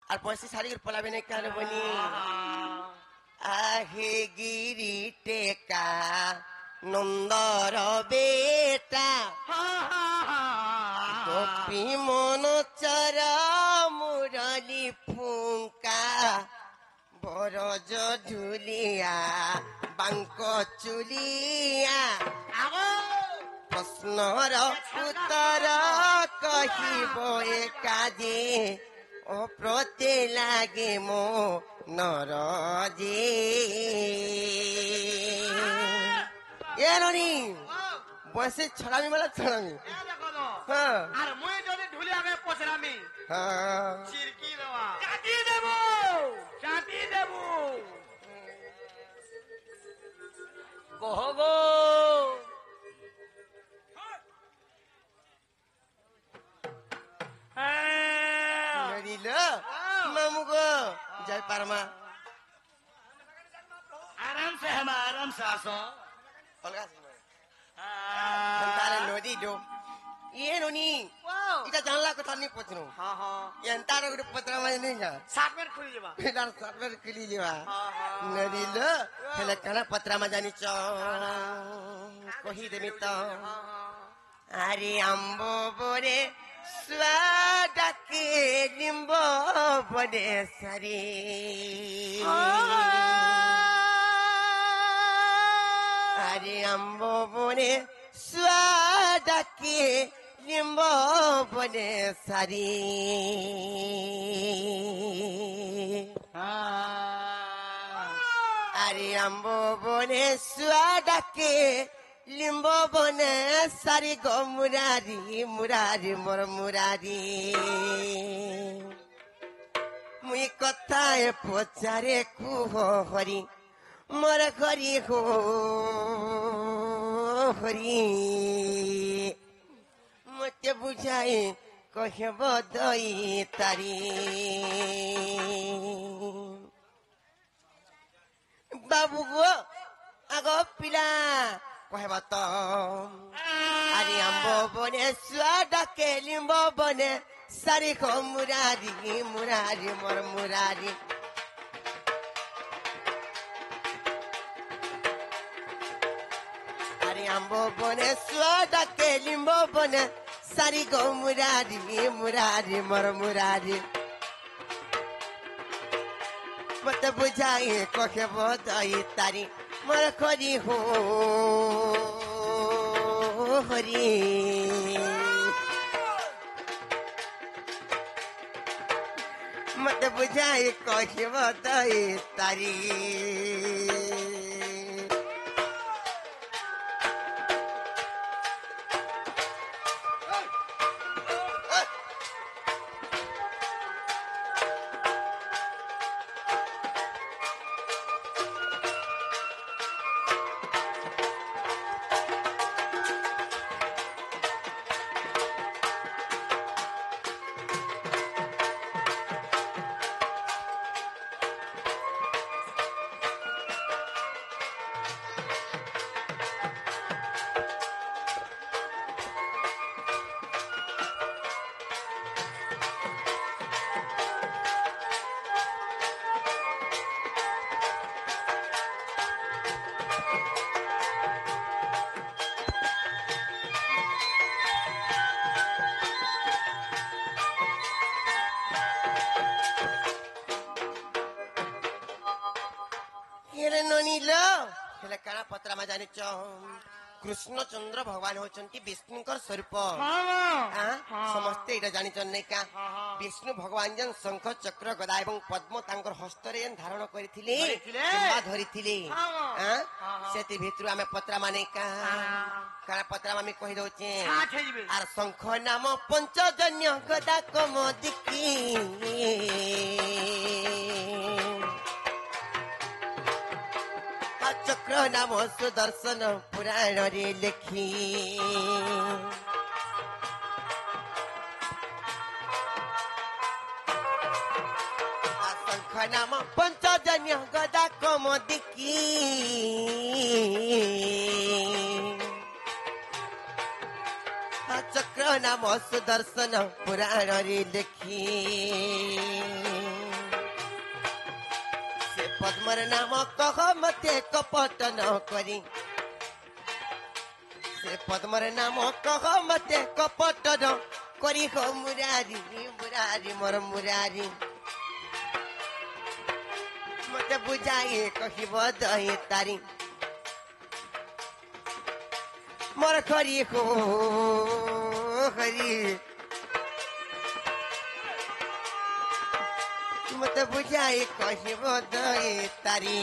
আর পয়সা শাড়ি পলাবে না কেন বনি আহে গিরি টেকা নন্দর বেটা গোপী মন চর মুরলি ফুঙ্কা বরজ ঝুলিয়া বাঙ্ক চুলিয়া প্রশ্নর উত্তর কহিব একাজে ও প্রতে লাগে মো নরজে এ ননি বসে ছড়ামি মানে ছড়ামি হ্যাঁ আর মুই যদি ঢুলি আগে পছরামি হ্যাঁ চিরকি দেবা চাটি দেব চাটি দেব কহ গো নরিল মামু গো জয় পারমা आराम से हम आराम से आसो অলগা তারে নদী দো ইয়ে ননি এটা জানলা কথা নি পছনো हाँ हाँ ಎಂತಾರ ಗುಡಿ ಪತ್ರ ಮಾಡಿ ಈಗ सात मिनट खुली जबा ನಾನು ಸರ್ವರ್ ಕಲಿಲಿವ हाँ ನಡಿಲ ಹೆಲ ಕಣ ಪತ್ರ ಮ ಜಾನಿ ಚ কহি দেমি তো আরে আম্ব বরে স্বাদাকে লিম্ব বরে সারি আরে আম্ব বরে স্বাদাকে লিম্ব বনে সারি আরে আম্ব বনে স্বাদাকে লিম্ব বনে সারি গো মুরারি মুরারি মোর মুরারি মুই কথায় পচারে কুহ হরি মোর হরি হো হরি মতে বুঝাই কহব দই তারি বাবু গো আগ পিলা কহব তো আরে আম্ব বনে স্বাদাকে লিম্ব বনে সারি খো মুরারি মুরারি মোর মুরারি আরে আম্ব বনে স্বাদাকে লিম্ব বনে সারি গো মুরারি মুরারি মোর মুরারি মতে বুঝাই কখে বদাই তারি মোর খরি হো হরি মতে বুঝাই কখে বদাই তারি କାଣା ପତ୍ର ମା ଜାଣିଛ କୃଷ୍ଣଚନ୍ଦ୍ର ଭଗବାନ ହଉଛନ୍ତି ବିଷ୍ଣୁଙ୍କର ସ୍ୱରୂପ ସମସ୍ତେ ଏଇଟା ଜାଣିଛନ୍ ନାଇଁ କା ବିଷ୍ଣୁ ଭଗବାନ ଯେନ୍ ଶଙ୍ଖ ଚକ୍ର ଗଦା ଏବଂ ପଦ୍ମ ତାଙ୍କର ହସ୍ତରେ ଧାରଣ କରିଥିଲେ କିମ୍ବା ଧରିଥିଲେ ସେଥି ଭିତରୁ ଆମେ ପତ୍ରା ମାନେ କାଣା ପତ୍ରା ଆମେ କହିଦଉଛେ ଆର ଶଙ୍ଖ ନାମ ପଞ୍ଚଜନ୍ୟ ଗଦା କମ ଦିକି ଚକ୍ର ନାମ ସୁଦର୍ଶନ ପୁରାଣରେ ଲେଖି ଶଙ୍ଖ ନାମ ପଞ୍ଚଜନ୍ୟ ଗଦା କମ ଦିକି ଚକ୍ର ନାମ ସୁଦର୍ଶନ ପୁରାଣରେ ଲେଖି ପଦ୍ମର ନାମ କହ ମତେ କପଟ ନ କରି ସେ ପଦ୍ମର ନାମ କହ ମତେ କପଟ ନ କରି ହୋ ମୁରାରୀ ମୁରାରୀ ମୋର ମୁରାରୀ ମତେ ବୁଝାଇ କହିବ ଦହି ତାରି ମୋର ଖରି ହୋ ହରି ମତେ ବୁଝାଇ କହିବ ଦହି ତାରି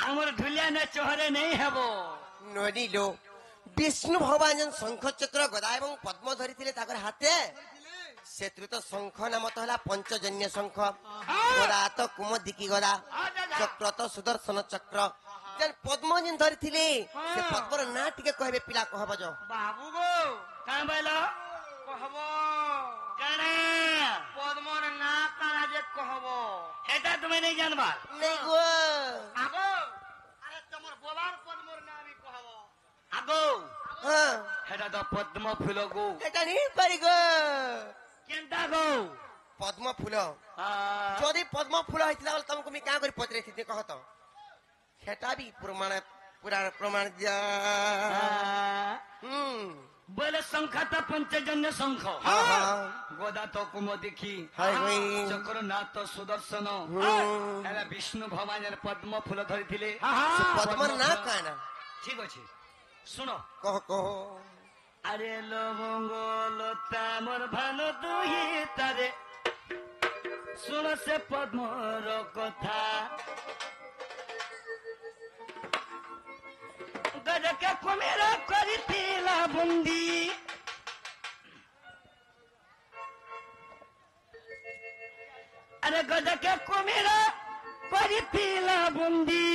ଆମର ଢୁଲିଆ ନା ଚହରେ ନେଇ ହେବ ନରିଲୋ ବିଷ୍ଣୁ ଭଗବାନ ଯେନ୍ ଶଙ୍ଖ ଚକ୍ର ଗଦା ଏବଂ ପଦ୍ମ ଧରିଥିଲେ ତାଙ୍କର ହାତେ ସେଥିରୁ ତ ଶଙ୍ଖ ନାମ ତ ହେଲା ପଞ୍ଚଜନ୍ୟ ଶଙ୍ଖ ଗଦା ତ କୁମଦିକି ଗଦା ଚକ୍ର ତ ସୁଦର୍ଶନ ଚକ୍ର ଯେନ୍ ପଦ୍ମ ଯେନ୍ ଧରିଥିଲେ ସେ ପଦ୍ମର ନାଁ ଟିକେ କହିବେ ପିଲା କହବ ଯ ବାବୁ ଗो କାଁ ବୋଇଲ କହବ କାଣା ପଦ୍ମର ନାଁ କାଣା ଯେ କହବ এটা তুমি নেই জানবা ନେଇ ଗୋ আগো আরে তোমার বলার পদ্মর নাম আমি কহব আগো ହଁ এটা তো পদ্ম ফুল গো ଏଟା ନେଇ ପାରି ଗୋ কেনটা গো ପଦ୍ମ ଫୁଲ ଯଦି ପଦ୍ମ ଫୁଲ ହେଇଥିଲା ବୋଲେ ତମକୁ ମୁଁ କାଁ କରି ପଚରେଇଥିଲି କହ ତ ସେଟା ବି ପ୍ରମାଣ ପୁରାଣ ପ୍ରମାଣ ଦିଆ বলে সংখ্যা তো পঞ্চজন্য শঙ্খ ହଁ ହଁ গোদা তো কুমদিকি হাই হাই চক্র না তো সুদর্শন এরা বিষ্ণু ভগবানের পদ্ম ফুল ধরিଥିଲେ ସେ ପଦ୍ମର ନାଁ କାଣା ঠিক আছে শুনো କହ କହ আরে লবঙ্গ লতা মোর ভালো দুই তারে শুনো সে পদ্মর কথা গজকে কুমির করিছিল বন্দি আরে গজকে কুমির করিছিল বন্দি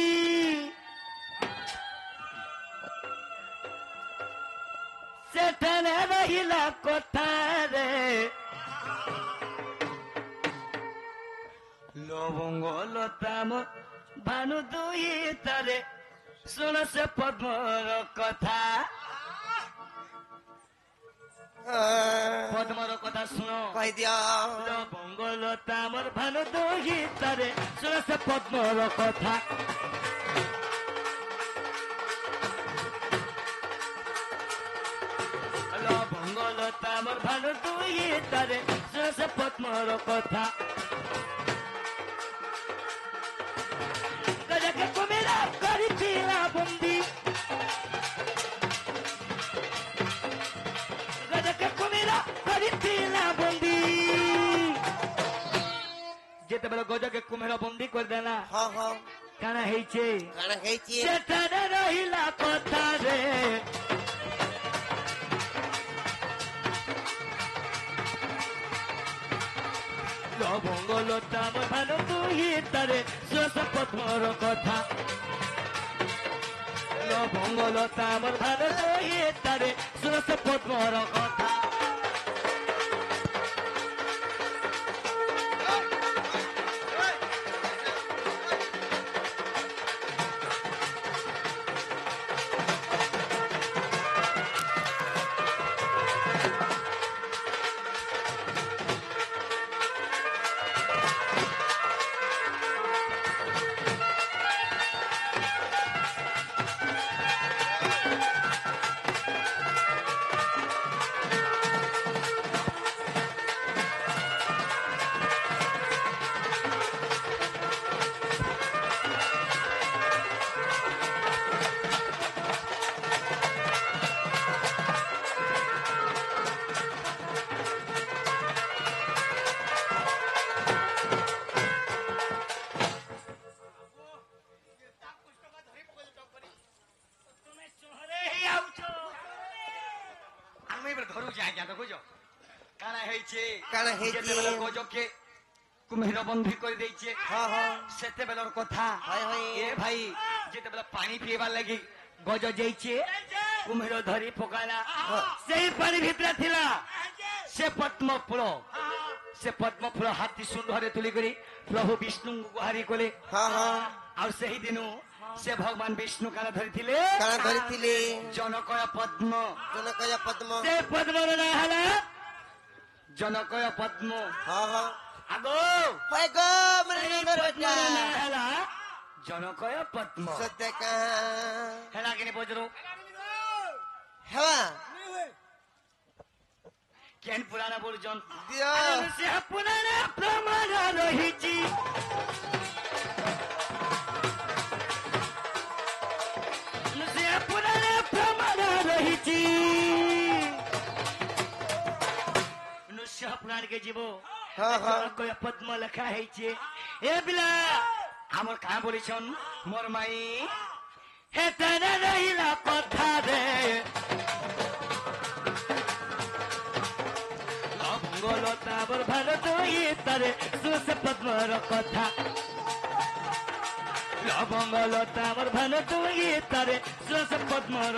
সেখানে রহিলা কোথারে লবঙ্গ লতাম ভানু দুই তারে শুন সে পদ্মর কথা পদ্মর কথা শুনো କହିଦିଅ লবঙ্গ লতামর ভানু দুই তারে শুন সে পদ্মর কথা লবঙ্গ লতামর ভানু দুই তারে শুন সে পদ্মর কথা গজকে কুমিরা করিছিল বন্দি গজকে কুমিরা করিছিল বন্দি যেତେବେଳେ গজকে কুমিরা বন্দি କରିଦେଲା ହଁ ହଁ କାଣା ହେଇଛେ କାଣା ହେଇଛି ସେଠାରେ ରହିଲା କଥାରେ লবঙ্গ লতাম ভালো দুই তারে শ্বাস পদ্মর কথা লবঙ্গ লতাম ভালো দুই তারে শ্বাস পদ্মর কথা ଧରୁ ଯାଏ ଆଜ୍ଞା ଦେଖୁଛ କାଣା ହେଇଛେ କାଣା ହେଇଛେ? ଯେତେବେଳେ ଗଜକେ କୁମ୍ଭୀର ବନ୍ଦୀ କରିଦେଇଛେ ହଁ ହଁ ସେତେବେଳର କଥା ହାय ହାୟ। ଏ ଭାଇ ଯେତେବେଳେ ପାଣି ପିଇବାର ଲାଗି ଗଜ ଯାଇଛେ କୁମ୍ଭୀର ଧରି ପକାଇଲା ସେଇ ପାଣି ଭିତରେ ଥିଲା ସେ ପଦ୍ମ ଫୁଲ ସେ ପଦ୍ମ ଫୁଲ ହାତୀ ଶୁଣ୍ଢରେ ତୁଲିକରି ପ୍ରଭୁ ବିଷ୍ଣୁଙ୍କୁ ଗୁହାରି କଲେ ହଁ ହଁ ଆଉ ସେହି ଦିନ ସେ ଭଗବାନ ବିଷ୍ଣୁ କାଳ ଧରିଥିଲେ କାଣା ଧରିଥିଲେ? ଜନକୟ ପଦ୍ମ ଜନକୟ ପଦ୍ମ। ସେ ପଦ୍ମର ନାଁ ହେଲା ଜନକୟ ପଦ୍ମ ହଁ ହଁ ଆଗ ହଏ ଗो ମୋର ସୁନ୍ଦର ବେଟା। ପଦ୍ମର ନାଁ ହେଲା ଜନକୟ ପଦ୍ମ ସତ୍ୟ କାଁ ହେଲା କି ପଚରୁ ହେବା କେନ୍ ପୁରାଣ ବୋଲୁଛନ୍ ଦିଅ ସେ ପୁରାଣ ପ୍ରମାଣ ରହିଛି ସେ ପୁରାଣ ପ୍ରମାଣ ରହିଛି ନୃସିଂହ ପୁରାଣ କେ ଯିବ ହଁ ହଁ ଜନକୟ ପଦ୍ମ ଲେଖା ହେଇଛି ଏ ପିଲା ଆମର କାଁ ବୋଲିଛନ୍ ମୋର ମାଇ ହେତେରେ ରହିଲା କଥା ରେ ଲବଙ୍ଗଲତାବର ଭାରତ ଇତାରେ ସୁସ ପଦ୍ମର କଥା ଲବଙ୍ଗଲତାବର ଭାରତ ଇତାରେ ସୁସ ପଦ୍ମର